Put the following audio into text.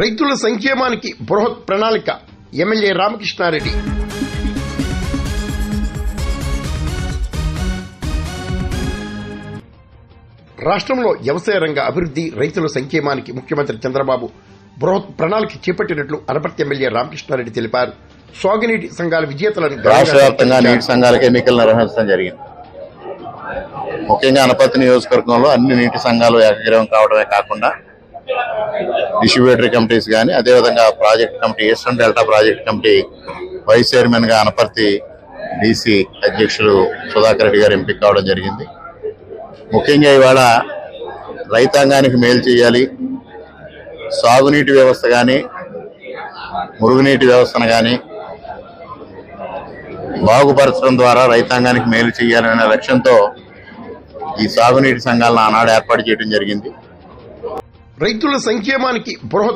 రైతుల సంక్షేమానికి బృహత్ ప్రణాళిక ఎమ్మెల్యే రామకృష్ణారెడ్డి. రాష్ట్రంలో వ్యవసాయ రంగ అభివృద్ధి, రైతుల సంక్షేమానికి ముఖ్యమంత్రి చంద్రబాబు బృహత్ ప్రణాళిక చేపట్టినట్లు అనపర్తి ఎమ్మెల్యే రామకృష్ణారెడ్డి తెలిపారు. సాగునీటి సంఘాల విజేతలను రాష్ట్ర వ్యాప్తంగా నీటి సంఘాలకు ఎన్నికలు నిర్వహించడం జరిగింది. ముఖ్యంగా అనపర్తి నియోజకవర్గంలో అన్ని నీటి సంఘాలు ఏకగ్రీవం కావడమే కాకుండా డిస్ట్రిబ్యూటరీ కమిటీస్ కానీ, అదేవిధంగా project committee, eastern delta project committee vice chairman గా అనపర్తి డీసీ అధ్యక్షులు సుధాకర్ రెడ్డి గారు ఎంపిక కావడం జరిగింది. ముఖ్యంగా ఇవాళ రైతాంగానికి మేలు చేయాలి, సాగునీటి వ్యవస్థ కానీ, మురుగునీటి వ్యవస్థను కానీ బాగుపరచడం ద్వారా రైతాంగానికి మేలు చేయాలనే లక్ష్యంతో ఈ సాగునీటి సంఘాలను ఆనాడు ఏర్పాటు చేయడం జరిగింది. రైతుల సంక్షేమానికి బృహత్